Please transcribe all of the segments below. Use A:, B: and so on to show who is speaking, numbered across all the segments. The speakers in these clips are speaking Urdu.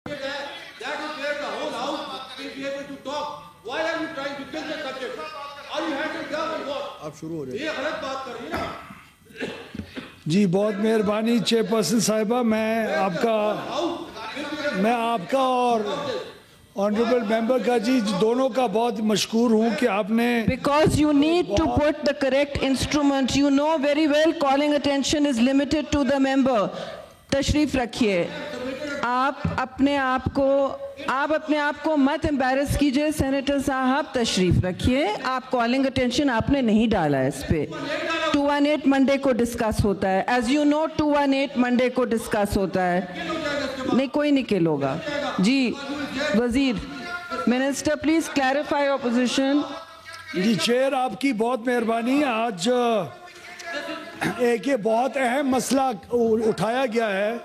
A: That is where the whole house will be able to talk. Why are you trying to kill the subject? Are you handling them or what?
B: آپ شروع ہو رہے ہیں.
A: یہ غلط بات کر رہی ہے نا.
C: جی بہت مہربانی چیئرپرسن صاحبہ، میں آپ کا اور آنریبل ممبر کا جی دونوں کا بہت مشکور ہوں کہ آپ نے
D: Because you need to put the correct instrument. You know very well calling attention is limited to the member. تشریف رکھیے. آپ اپنے آپ کو مت embarrass کیجئے. سینیٹر صاحب تشریف رکھیے. آپ calling attention آپ نے نہیں ڈالا ہے اس پہ. 218 منڈے کو ڈسکس ہوتا ہے. As you know 218 منڈے کو ڈسکس ہوتا ہے. نہیں کوئی نہیں کل ہوگا. جی وزیر منسٹر پلیز کلیریفائی اپوزیشن.
C: جی چیئر آپ کی بہت مہربانی. آج ایک یہ بہت اہم مسئلہ اٹھایا گیا ہے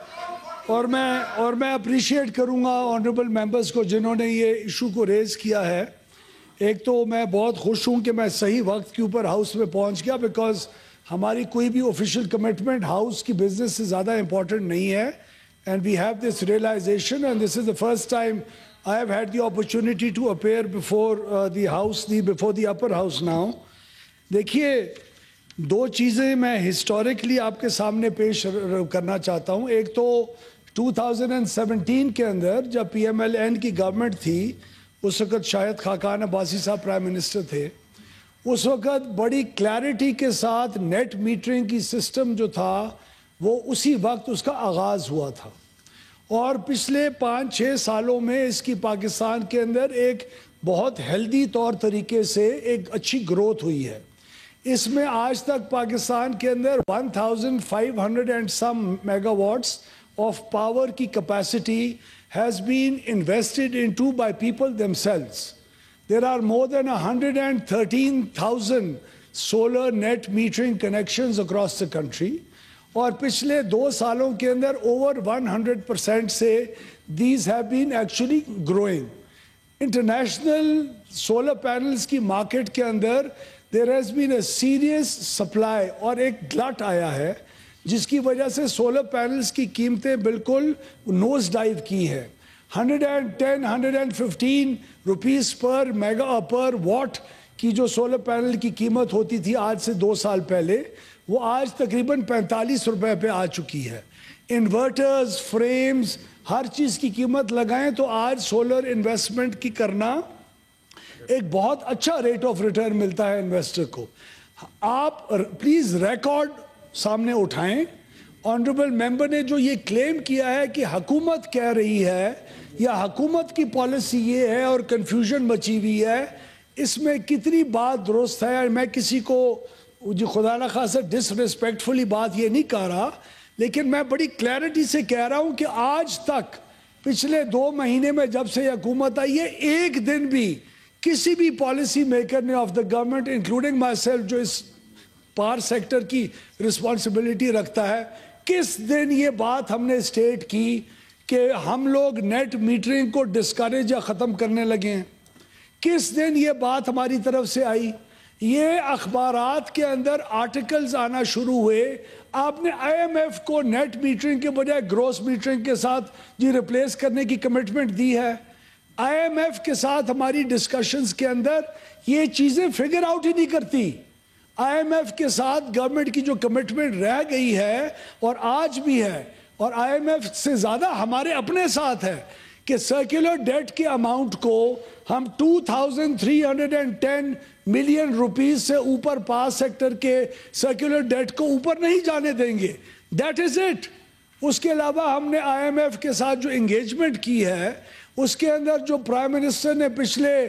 C: اور میں اپریشیٹ کروں گا آنریبل ممبرز کو جنہوں نے یہ ایشو کو ریز کیا ہے. ایک تو میں بہت خوش ہوں کہ میں صحیح وقت کے اوپر ہاؤس میں پہنچ گیا، بیکاز ہماری کوئی بھی آفیشیل کمٹمنٹ ہاؤس کی بزنس سے زیادہ امپورٹنٹ نہیں ہے. And we have this realization, and this is the first time I have had the opportunity to appear before the house, before the upper house now. دیکھیے دو چیزیں میں ہسٹوریکلی آپ کے سامنے پیش کرنا چاہتا ہوں. ایک تو 2017 کے اندر جب پی ایم ایل این کی گورنمنٹ تھی، اس وقت شاہد خاقان عباسی صاحب پرائم منسٹر تھے. اس وقت بڑی کلیئرٹی کے ساتھ نیٹ میٹرنگ کی سسٹم جو تھا وہ اسی وقت اس کا آغاز ہوا تھا، اور پچھلے 5-6 سالوں میں اس کی پاکستان کے اندر ایک بہت ہیلدی طور طریقے سے ایک اچھی گروتھ ہوئی ہے. اس میں آج تک پاکستان کے اندر 1500 and some megawatts of power کی capacity has been invested into by people themselves. There are more than 113,000 solar net metering connections across the country. اور پچھلے 2 سالوں کے اندر over 100% سے these have been actually growing. International solar panels کی مارکیٹ کے اندر there has been a serious supply اور ایک گلٹ آیا ہے جس کی وجہ سے سولر پینلز کی قیمتیں بالکل نوز ڈائیو کی ہے. 110-115 روپیز پر واٹ کی جو سولر پینل کی قیمت ہوتی تھی آج سے 2 سال پہلے، وہ آج تقریباً 45 روپے پہ آ چکی ہے. انورٹرز، فریمز، ہر چیز کی قیمت لگائیں تو آج سولر انویسٹمنٹ کی کرنا ایک بہت اچھا ریٹ آف ریٹرن ملتا ہے انویسٹر کو. آپ پلیز ریکارڈ سامنے اٹھائیں. آنریبل ممبر نے جو یہ کلیم کیا ہے کہ حکومت کہہ رہی ہے یا حکومت کی پالیسی یہ ہے اور کنفیوژن مچی ہوئی ہے، اس میں کتنی بات درست ہے. میں کسی کو جی خدا نخواستہ ڈس ریسپیکٹفلی بات یہ نہیں کہہ رہا، لیکن میں بڑی کلیئرٹی سے کہہ رہا ہوں کہ آج تک پچھلے 2 مہینے میں جب سے حکومت آئی ہے، ایک دن بھی کسی بھی پالیسی میکر نے of the government including my self جو اس پاور سیکٹر کی رسپانسبلٹی رکھتا ہے، کس دن یہ بات ہم نے سٹیٹ کی کہ ہم لوگ نیٹ میٹرنگ کو ڈسکریج یا ختم کرنے لگے ہیں؟ کس دن یہ بات ہماری طرف سے آئی؟ یہ اخبارات کے اندر آرٹیکلز آنا شروع ہوئے. آپ نے آئی ایم ایف کو نیٹ میٹرنگ کے بجائے گروس میٹرنگ کے ساتھ ریپلیس کرنے کی کمٹمنٹ دی ہے. آئی ایم ایف کے ساتھ ہماری ڈسکشنز کے اندر یہ چیزیں فگر آؤٹ ہی نہیں کرتی. آئی ایم ایف کے ساتھ گورنمنٹ کی جو کمٹمنٹ رہ گئی ہے اور آج بھی ہے، اور آئی ایم ایف سے زیادہ ہمارے اپنے ساتھ ہے، کہ سرکولر ڈیٹ کے اماؤنٹ کو ہم 2310 ملین روپیز سے اوپر پاور سیکٹر کے سرکولر ڈیٹ کو اوپر نہیں جانے دیں گے. That is it. اس کے علاوہ ہم نے آئی ایم ایف کے ساتھ جو انگیجمنٹ کی ہے، اس کے اندر جو پرائم منسٹر نے پچھلے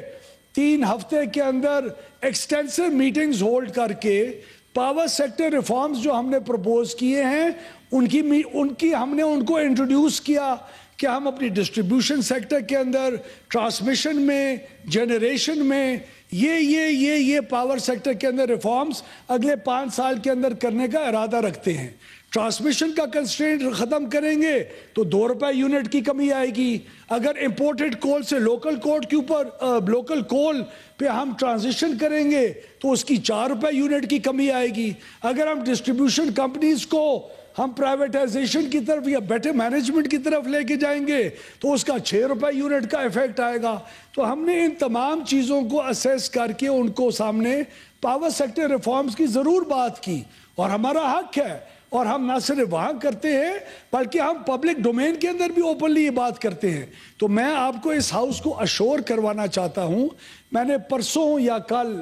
C: 3 ہفتے کے اندر ایکسٹینسو میٹنگز ہولڈ کر کے پاور سیکٹر ریفارمز جو ہم نے پرپوز کیے ہیں ہم نے ان کو انٹروڈیوس کیا کہ ہم اپنی ڈسٹریبیوشن سیکٹر کے اندر، ٹرانسمیشن میں، جنریشن میں یہ پاور سیکٹر کے اندر ریفارمز اگلے 5 سال کے اندر کرنے کا ارادہ رکھتے ہیں. ٹرانسمیشن کا کنسٹرینٹ ختم کریں گے تو 2 روپے یونٹ کی کمی آئے گی. اگر امپورٹڈ کول سے لوکل کول پہ ہم ٹرانزیشن کریں گے تو اس کی 4 روپے یونٹ کی کمی آئے گی. اگر ہم ڈسٹریبیوشن کمپنیز کو ہم پرائیویٹائزیشن کی طرف یا بیٹر مینجمنٹ کی طرف لے کے جائیں گے تو اس کا 6 روپے یونٹ کا ایفیکٹ آئے گا. تو ہم نے ان تمام چیزوں کو اسیس کر کے ان کو سامنے پاور سیکٹر ریفارمز کی ضرور بات کی, اور ہمارا حق ہے, اور ہم نہ صرف وہاں کرتے ہیں بلکہ ہم پبلک ڈومین کے اندر بھی اوپنلی یہ بات کرتے ہیں. تو میں آپ کو اس ہاؤس کو اشور کروانا چاہتا ہوں, میں نے پرسوں یا کل,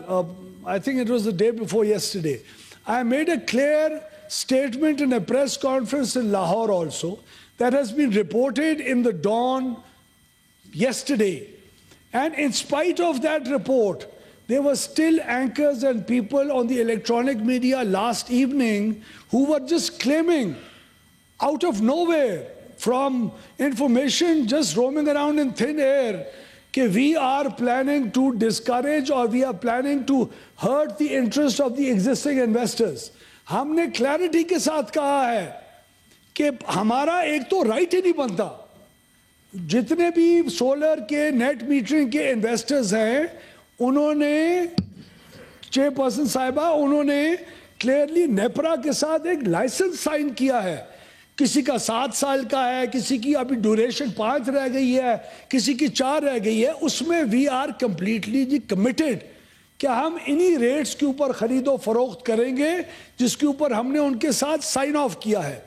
C: I think it was the day before yesterday, I made a clear statement in a press conference in Lahore also that has been reported in the Dawn yesterday. And in spite of that report, there were still anchors and people on the electronic media last evening who were just claiming out of nowhere from information just roaming around in thin air that we are planning to discourage or we are planning to hurt the interest of the existing investors. ہم نے کلیئرٹی کے ساتھ کہا ہے کہ ہمارا ایک تو رائٹ ہی نہیں بنتا. جتنے بھی سولر کے نیٹ میٹرنگ کے انویسٹرز ہیں انہوں نے چیئرپرسن صاحبہ انہوں نے کلیئرلی نیپرا کے ساتھ ایک لائسنس سائن کیا ہے. کسی کا 7 سال کا ہے, کسی کی ابھی ڈیوریشن 5 رہ گئی ہے, کسی کی 4 رہ گئی ہے. اس میں وی آر کمپلیٹلی کمیٹڈ کہ ہم انہی ریٹس کے اوپر خرید و فروخت کریں گے جس کے اوپر ہم نے ان کے ساتھ سائن آف کیا ہے.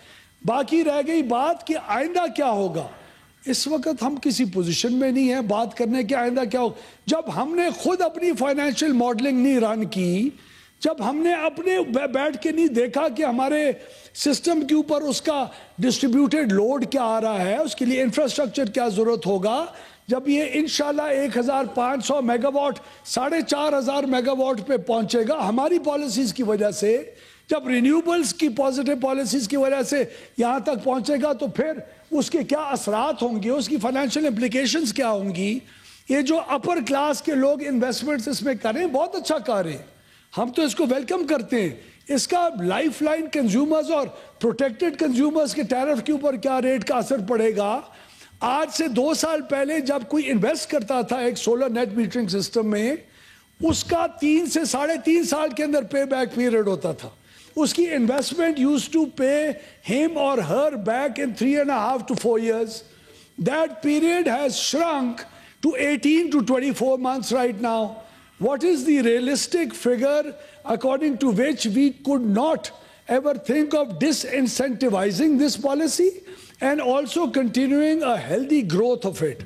C: باقی رہ گئی بات کہ آئندہ کیا ہوگا. اس وقت ہم کسی پوزیشن میں نہیں ہیں بات کرنے کے آئندہ کیا ہوگا. جب ہم نے خود اپنی فائنینشیل ماڈلنگ نہیں رن کی, جب ہم نے اپنے بیٹھ کے نہیں دیکھا کہ ہمارے سسٹم کے اوپر اس کا ڈسٹریبیوٹیڈ لوڈ کیا آ رہا ہے, اس کے لیے انفراسٹرکچر کیا ضرورت ہوگا, جب یہ انشاءاللہ 1500 میگا واٹ 4500 میگا واٹ پہ پہنچے گا ہماری پالیسیز کی وجہ سے, جب رینیوبلز کی پازیٹیو پالیسیز کی وجہ سے یہاں تک پہنچے گا تو پھر اس کے کیا اثرات ہوں گے, اس کی فائنینشیل امپلیکیشنز کیا ہوں گی. یہ جو اپر کلاس کے لوگ انویسٹمنٹس اس میں کریں بہت اچھا کر رہے ہیں, ہم تو اس کو ویلکم کرتے ہیں. اس کا لائف لائن کنزیومرز اور پروٹیکٹڈ کنزیومرز کے ٹیرف کے اوپر کیا ریٹ کا اثر پڑے گا. آج سے 2 سال پہلے جب کوئی انویسٹ کرتا تھا ایک سولر نیٹ میٹرنگ سسٹم میں, اس کا 3 سے 3.5 سال کے اندر پے بیک پیریڈ ہوتا تھا. اس کی انویسٹمنٹ یوز ٹو پے ہم اور her back in 3.5 to 4 years. That period has shrunk to 18 to 24 months right now. What is the realistic figure according to which we could not ever think of disincentivizing this policy and also continuing a healthy growth of it?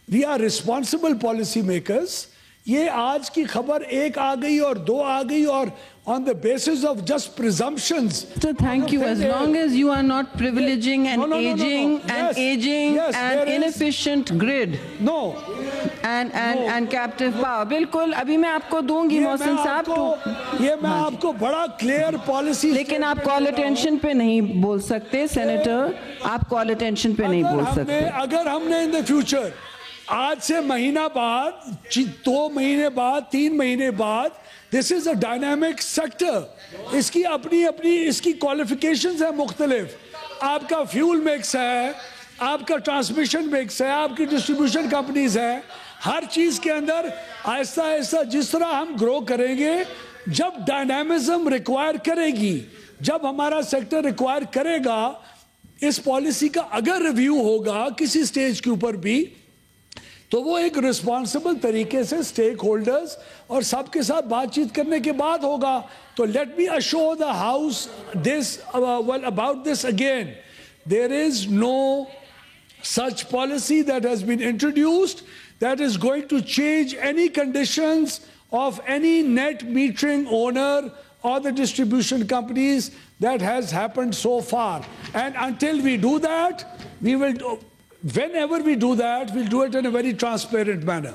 C: We are responsible policy makers. یہ آج کی خبر 1 آ گئی اور 2 آ گئی اور on the basis of just presumptions.
D: So thank you. As long as you are not privileging an aging and inefficient grid.
C: No.
D: And captive power. بالکل ابھی میں آپ کو دوں گی محسن صاحب.
C: یہ میں آپ کو بڑا کلیئر پالیسی.
D: لیکن آپ کال اٹینشن پہ نہیں بول سکتے سینیٹر, آپ کال اٹینشن پہ نہیں بول سکتے.
C: اگر ہم نے in the future آج سے مہینہ بعد 2 مہینے بعد 3 مہینے بعد, this is a dynamic sector. اس کی اپنی اس کی qualifications ہیں مختلف. آپ کا فیول مکس ہے, آپ کا ٹرانسمیشن مکس ہے, آپ کی ڈسٹریبیوشن کمپنیز ہیں. ہر چیز کے اندر آہستہ آہستہ جس طرح ہم گرو کریں گے, جب ڈائنامزم ریکوائر کرے گی, جب ہمارا سیکٹر ریکوائر کرے گا, اس پالیسی کا اگر ریویو ہوگا کسی سٹیج کے اوپر بھی تو وہ ایک رسپانسبل طریقے سے سٹیک ہولڈرز اور سب کے ساتھ بات چیت کرنے کے بعد ہوگا. تو let me assure the house this about this again, there is no such policy that has been introduced that is going to change any conditions of any net metering owner or the distribution companies that has happened so far. And until we do that, we will whenever we do that, we'll do it in a very transparent manner.